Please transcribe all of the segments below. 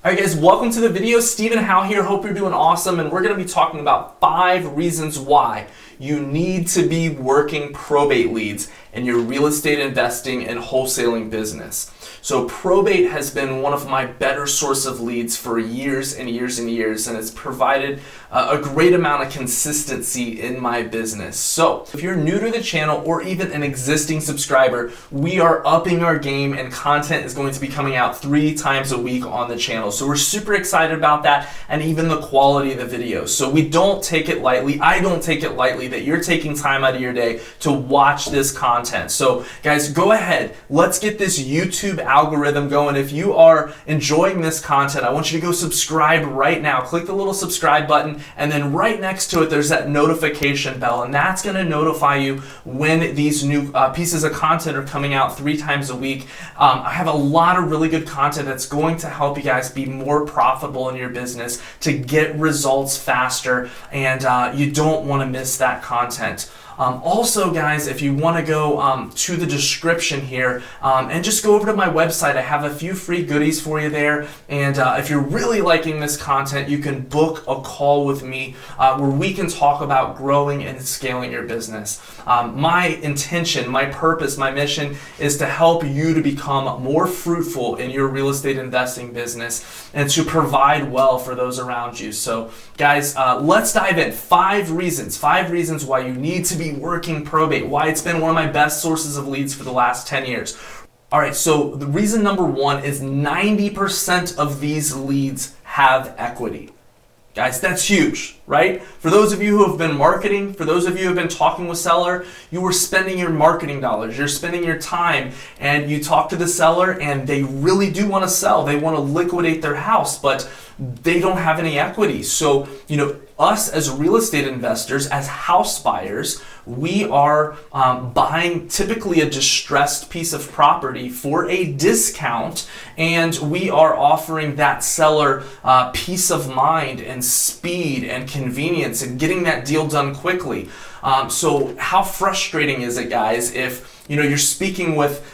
Alright guys, welcome to the video. Stephen Howell here. Hope you're doing awesome, and we're going to be talking about 5 reasons why you need to be working probate leads in your real estate investing and wholesaling business. So probate has been one of my better source of leads for years and years and years, and it's provided a great amount of consistency in my business. So if you're new to the channel or even an existing subscriber, we are upping our game and content is going to be coming out 3 times a week on the channel. So we're super excited about that, and even the quality of the videos. So we don't take it lightly. I don't take it lightly that you're taking time out of your day to watch this content. So guys, go ahead. Let's get this YouTube algorithm going. If you are enjoying this content, I want you to go subscribe right now. Click the little subscribe button, and then right next to it, there's that notification bell, and that's going to notify you when these new pieces of content are coming out 3 times a week. I have a lot of really good content that's going to help you guys be more profitable in your business, to get results faster, and you don't want to miss that content. Also guys, if you want to go to the description here and just go over to my website, I have a few free goodies for you there, and if you're really liking this content, you can book a call with me where we can talk about growing and scaling your business. My intention, my purpose, my mission is to help you to become more fruitful in your real estate investing business and to provide well for those around you. So guys, let's dive in. 5 reasons why you need to be working probate, why it's been one of my best sources of leads for the last 10 years. All right, so the reason number 1 is 90% of these leads have equity. Guys, that's huge, right? For those of you who have been marketing, for those of you who have been talking with seller, you are spending your marketing dollars, you're spending your time, and you talk to the seller and they really do want to sell. They want to liquidate their house, but they don't have any equity. So, us as real estate investors, as house buyers, we are buying typically a distressed piece of property for a discount, and we are offering that seller peace of mind and speed and convenience and getting that deal done quickly. So how frustrating is it, guys, if you're speaking with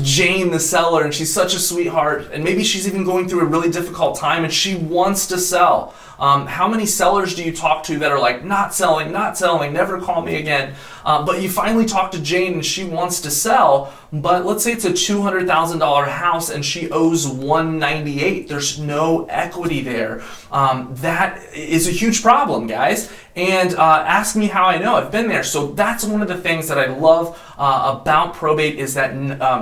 Jane, the seller, and she's such a sweetheart, and maybe she's even going through a really difficult time and she wants to sell. How many sellers do you talk to that are like, not selling, never call me again? But you finally talk to Jane and she wants to sell, but let's say it's a $200,000 house and she owes $198. There's no equity there. That is a huge problem, guys. And ask me how I know. I've been there. So that's one of the things that I love about probate, is that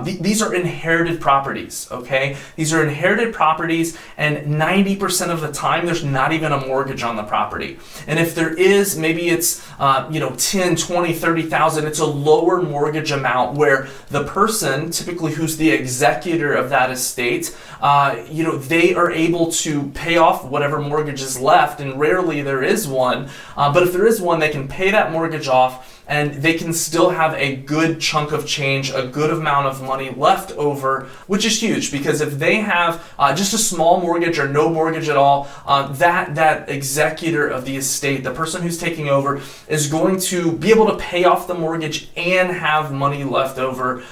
these are inherited properties, okay? These are inherited properties, and 90% of the time there's not even a mortgage on the property. And if there is, maybe it's 10, 20, 30,000. It's a lower mortgage amount where the person, typically who's the executor of that estate, they are able to pay off whatever mortgage is left, and rarely there is one. But if there is one, they can pay that mortgage off, and they can still have a good chunk of change, a good amount of money left over, which is huge, because if they have just a small mortgage or no mortgage at all, that executor of the estate, the person who's taking over, is going to be able to pay off the mortgage and have money left over,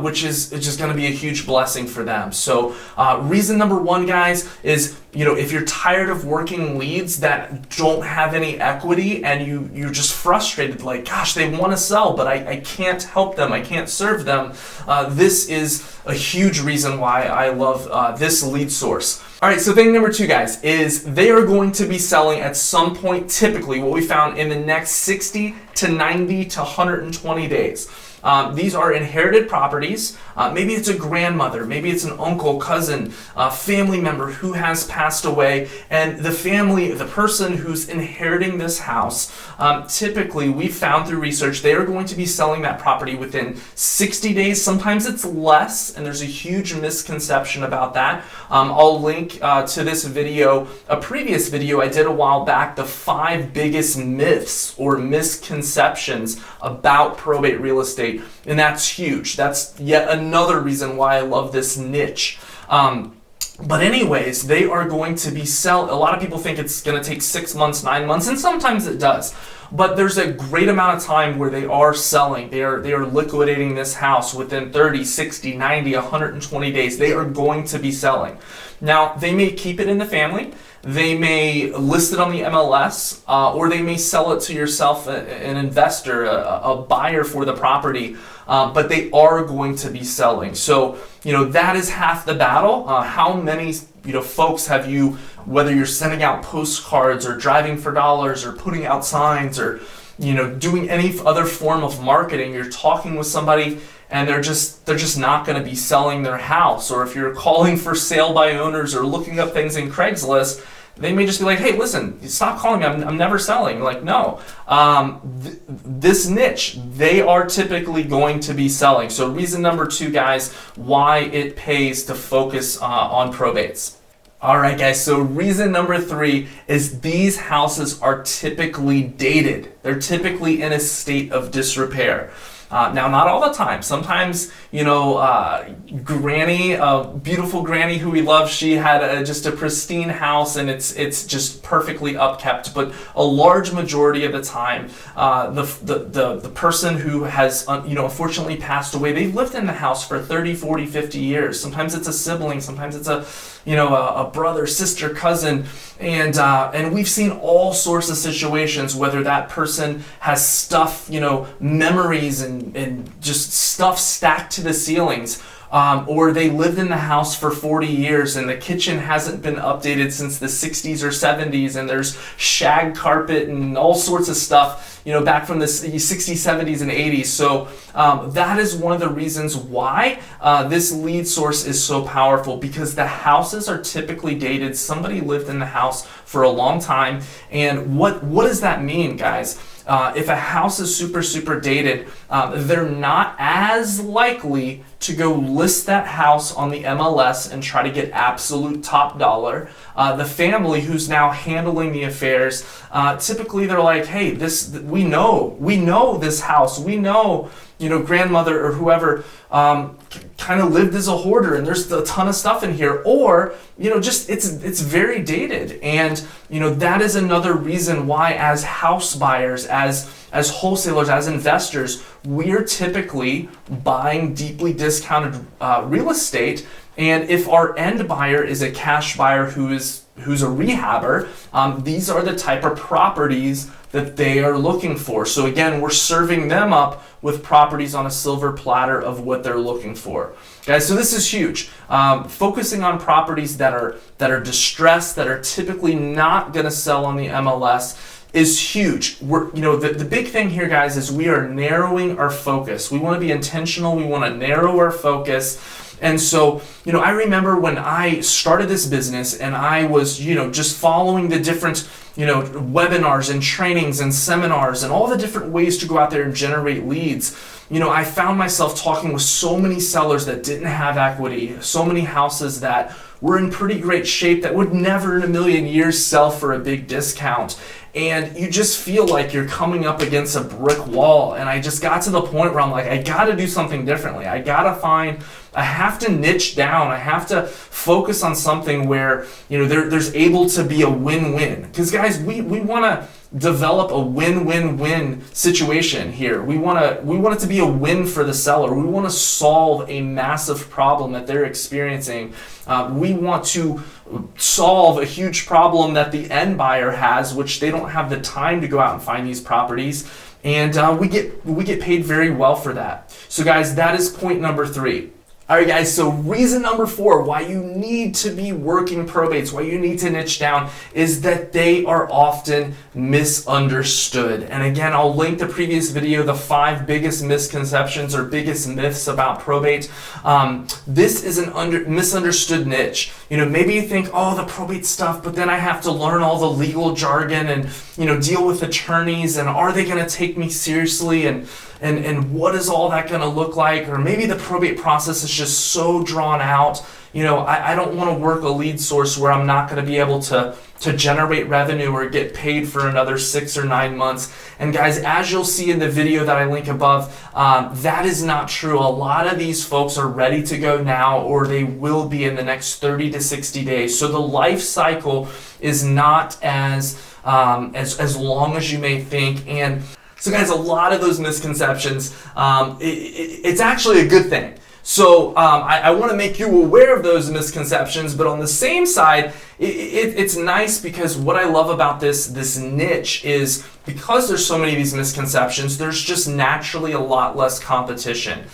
which is just going to be a huge blessing for them. So reason number 1, guys, is if you're tired of working leads that don't have any equity and you're just frustrated, like, gosh, they want to sell, but I can't help them, I can't serve them, this is a huge reason why I love this lead source. All right, so thing number 2, guys, is they are going to be selling at some point, typically what we found in the next 60 to 90 to 120 days. These are inherited properties. Maybe it's a grandmother, maybe it's an uncle, cousin, family member who has passed away, and the person who's inheriting this house, typically we found through research, they are going to be selling that property within 60 days. Sometimes it's less, and there's a huge misconception about that. I'll link to this video, a previous video I did a while back, the 5 biggest myths or misconceptions about probate real estate. And that's huge. That's yet another reason why I love this niche. But anyways, they are going to be a lot of people think it's going to take 6 months, 9 months, and sometimes it does. But there's a great amount of time where they are selling. They are liquidating this house within 30, 60, 90, 120 days. They are going to be selling. Now, they may keep it in the family. They may list it on the MLS, or they may sell it to yourself, an investor, a buyer for the property. But they are going to be selling. So, that is half the battle. How many, folks have you, whether you're sending out postcards or driving for dollars or putting out signs or, doing any other form of marketing, you're talking with somebody and they're just not going to be selling their house. Or if you're calling for sale by owners or looking up things in Craigslist, they may just be like, hey, listen, stop calling me. I'm never selling. Like, no. This niche, they are typically going to be selling. So reason number 2, guys, why it pays to focus on probates. All right, guys, so reason number 3 is these houses are typically dated. They're typically in a state of disrepair. Now, not all the time. Sometimes, Granny, beautiful Granny who we love, she had just a pristine house and it's just perfectly upkept. But a large majority of the time, the person who has, unfortunately passed away, they've lived in the house for 30, 40, 50 years. Sometimes it's a sibling, sometimes it's a brother, sister, cousin, and we've seen all sorts of situations, whether that person has stuff, memories and just stuff stacked to the ceilings, or they lived in the house for 40 years and the kitchen hasn't been updated since the 60s or 70s, and there's shag carpet and all sorts of stuff, back from the 60s, 70s, and 80s. So that is one of the reasons why this lead source is so powerful, because the houses are typically dated. Somebody lived in the house for a long time. And what does that mean, guys? If a house is super, super dated, they're not as likely to go list that house on the MLS and try to get absolute top dollar. The family who's now handling the affairs, typically they're like, hey, we know this house, we know, grandmother or whoever kind of lived as a hoarder and there's a ton of stuff in here, or just it's very dated. And that is another reason why, as house buyers, as wholesalers, as investors, we're typically buying deeply discounted real estate. And if our end buyer is a cash buyer who's a rehabber, these are the type of properties that they are looking for. So again, we're serving them up with properties on a silver platter of what they're looking for. Guys, so this is huge. Focusing on properties that are distressed, that are typically not going to sell on the MLS, is huge. The big thing here, guys, is we are narrowing our focus. We want to be intentional. We want to narrow our focus. And so, I remember when I started this business and I was, just following the different, webinars and trainings and seminars and all the different ways to go out there and generate leads. I found myself talking with so many sellers that didn't have equity, so many houses that were in pretty great shape that would never in a million years sell for a big discount. And you just feel like you're coming up against a brick wall. And I just got to the point where I'm like, I got to do something differently. I have to niche down. I have to focus on something where, there's able to be a win-win. Because guys, we want to develop a win-win-win situation here. We want it to be a win for the seller. We want to solve a massive problem that they're experiencing. We want to solve a huge problem that the end buyer has, which they don't have the time to go out and find these properties. And we get paid very well for that. So guys, that is point number 3. All right, guys, so reason number 4 why you need to be working probates, why you need to niche down, is that they are often misunderstood. And again, I'll link the previous video, the 5 biggest misconceptions or biggest myths about probate. This is an misunderstood niche. Maybe you think, oh, the probate stuff, but then I have to learn all the legal jargon and, deal with attorneys, and are they going to take me seriously? And and what is all that going to look like? Or maybe the probate process is just so drawn out. I don't want to work a lead source where I'm not going to be able to generate revenue or get paid for another 6 or 9 months. And guys, as you'll see in the video that I link above, that is not true. A lot of these folks are ready to go now, or they will be in the next 30 to 60 days. So the life cycle is not as long as you may think. And so guys, a lot of those misconceptions, it's actually a good thing. So I want to make you aware of those misconceptions, but on the same side, it's nice because what I love about this niche is because there's so many of these misconceptions, there's just naturally a lot less competition.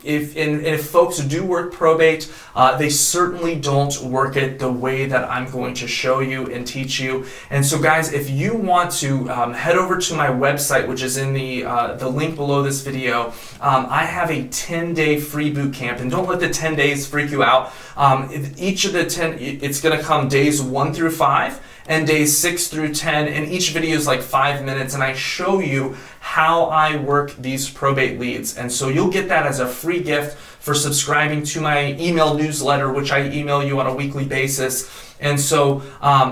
If folks do work probate, they certainly don't work it the way that I'm going to show you and teach you. And so guys, if you want to head over to my website, which is in the link below this video, I have a 10-day free boot camp, and don't let the 10 days freak you out. Each of the 10, it's going to come days 1 through 5 and days 6 through 10, and each video is like 5 minutes, and I show you how I work these probate leads. And so you'll get that as a free gift for subscribing to my email newsletter, which I email you on a weekly basis. And so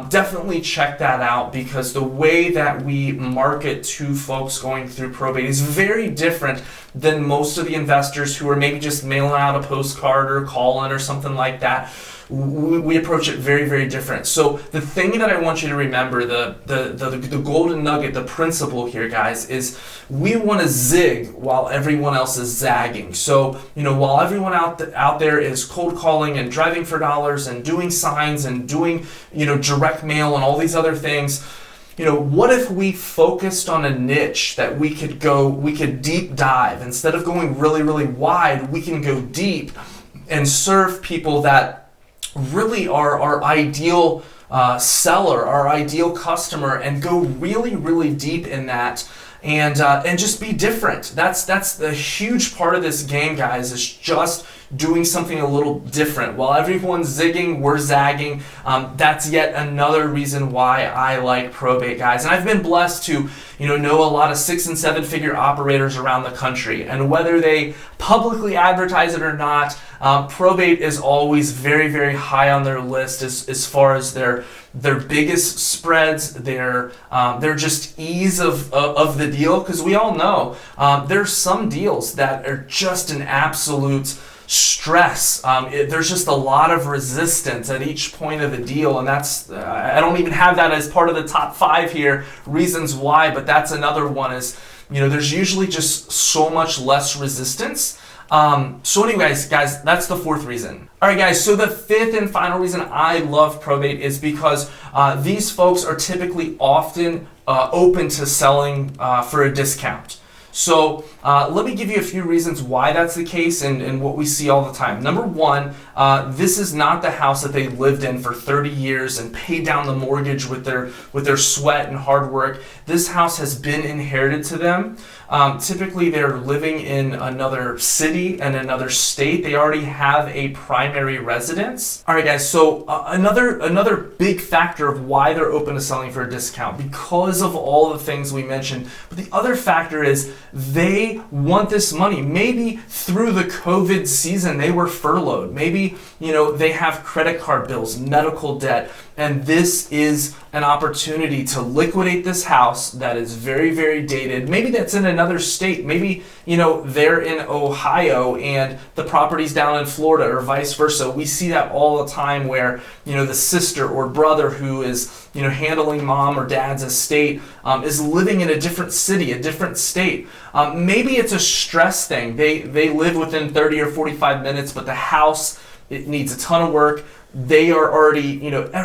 definitely check that out, because the way that we market to folks going through probate is very different than most of the investors who are maybe just mailing out a postcard or calling or something like that. We approach it very, very different. So the thing that I want you to remember, the golden nugget, the principle here, guys, is we want to zig while everyone else is zagging. So, while everyone out there is cold calling and driving for dollars and doing signs and doing, direct mail and all these other things, what if we focused on a niche that we could deep dive? Instead of going really, really wide, we can go deep and serve people that really are our ideal seller, our ideal customer, and go really, really deep in that, and just be different. That's the huge part of this game, guys, is just doing something a little different. While everyone's zigging, we're zagging. That's yet another reason why I like probate, guys. And I've been blessed to know a lot of 6- and 7-figure operators around the country, and whether they publicly advertise it or not, probate is always very, very high on their list as far as their biggest spreads, their just ease of the deal. Because we all know there's some deals that are just an absolute stress. There's just a lot of resistance at each point of the deal, and that's I don't even have that as part of the top 5 here reasons why, but that's another one. Is there's usually just so much less resistance. So anyways, guys, that's the 4th reason. All right, guys, so the 5th and final reason I love probate is because these folks are typically often open to selling for a discount. So let me give you a few reasons why that's the case and what we see all the time. Number 1, this is not the house that they lived in for 30 years and paid down the mortgage with their sweat and hard work. This house has been inherited to them. Typically, they're living in another city and another state. They already have a primary residence. All right, guys, so another big factor of why they're open to selling for a discount, because of all the things we mentioned. But the other factor is they want this money. Maybe through the COVID season, they were furloughed. Maybe, they have credit card bills, medical debt, and this is an opportunity to liquidate this house that is very, very dated. Maybe that's in another state. Maybe, they're in Ohio and the property's down in Florida, or vice versa. We see that all the time where, the sister or brother who is, handling mom or dad's estate is living in a different city, a different state. Maybe it's a stress thing. They live within 30 or 45 minutes, but the house, it needs a ton of work. They are already,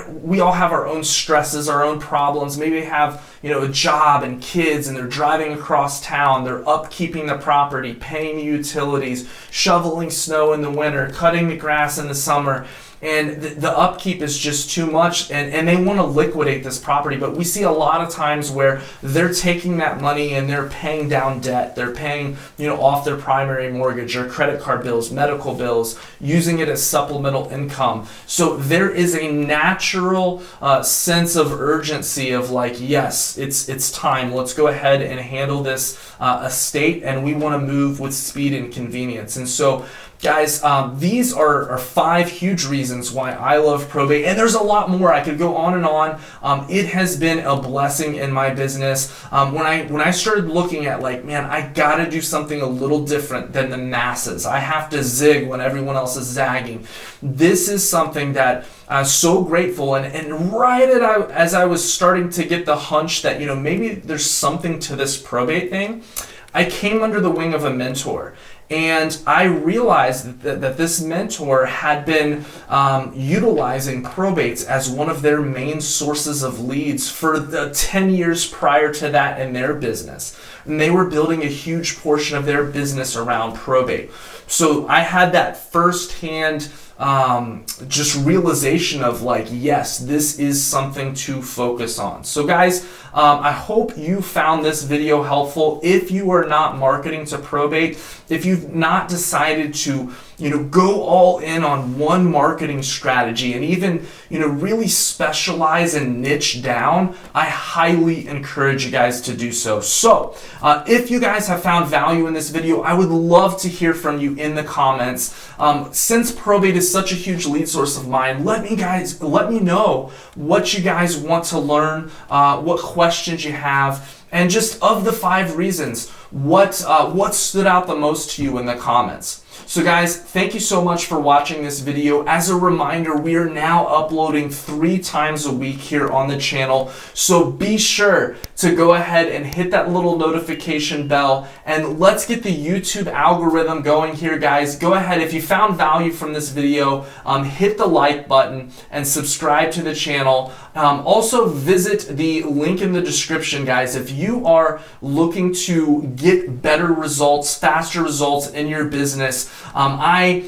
we all have our own stresses, our own problems. Maybe they have, a job and kids, and they're driving across town. They're upkeeping the property, paying the utilities, shoveling snow in the winter, cutting the grass in the summer. and the upkeep is just too much, and they want to liquidate this property. But we see a lot of times where they're taking that money and they're paying down debt. They're paying, off their primary mortgage or credit card bills, medical bills, using it as supplemental income. So there is a natural sense of urgency of like, yes, it's time. Let's go ahead and handle this estate, and we want to move with speed and convenience. And so, guys, these are 5 huge reasons why I love probate, and there's a lot more. I could go on and on. It has been a blessing in my business. When I started looking at like, man, I gotta do something a little different than the masses. I have to zig when everyone else is zagging. This is something that I'm so grateful, and right as I was starting to get the hunch that maybe there's something to this probate thing, I came under the wing of a mentor. And I realized that this mentor had been utilizing probates as one of their main sources of leads for the 10 years prior to that in their business. And they were building a huge portion of their business around probate. So I had that firsthand just realization of like, yes, this is something to focus on. So guys, I hope you found this video helpful. If you are not marketing to probate, if you've not decided to go all in on one marketing strategy and even really specialize and niche down, I highly encourage you guys to do so. So if you guys have found value in this video, I would love to hear from you in the comments. Since probate is such a huge lead source of mine, let me know what you guys want to learn, what questions you have, and just of the 5 reasons, what stood out the most to you in the comments. So guys, thank you so much for watching this video. As a reminder, we are now uploading 3 times a week here on the channel. So be sure to go ahead and hit that little notification bell, and let's get the YouTube algorithm going here, guys. Go ahead, if you found value from this video, hit the like button and subscribe to the channel. Also visit the link in the description, guys. If you are looking to get better results, faster results in your business, I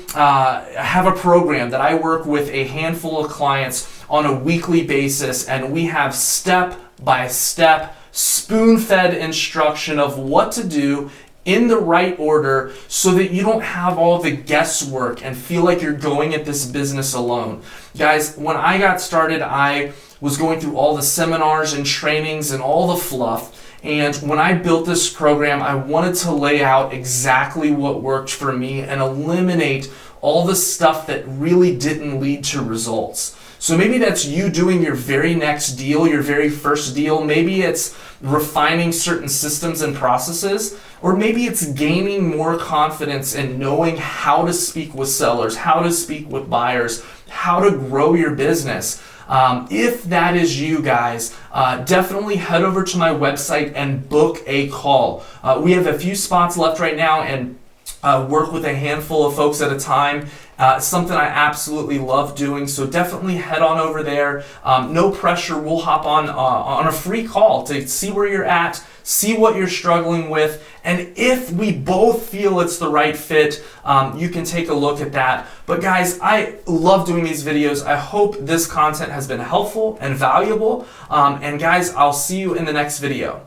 have a program that I work with a handful of clients on a weekly basis, and we have step-by-step, spoon-fed instruction of what to do in the right order so that you don't have all the guesswork and feel like you're going at this business alone. Guys, when I got started, I was going through all the seminars and trainings and all the fluff. And when I built this program, I wanted to lay out exactly what worked for me and eliminate all the stuff that really didn't lead to results. So maybe that's you doing your very next deal, your very first deal. Maybe it's refining certain systems and processes, or maybe it's gaining more confidence in knowing how to speak with sellers, how to speak with buyers, how to grow your business. If that is you guys, definitely head over to my website and book a call. We have a few spots left right now, and work with a handful of folks at a time. Something I absolutely love doing, so definitely head on over there. No pressure. We'll hop on a free call to see where you're at, see what you're struggling with, and if we both feel it's the right fit, you can take a look at that. But guys, I love doing these videos. I hope this content has been helpful and valuable. And guys, I'll see you in the next video.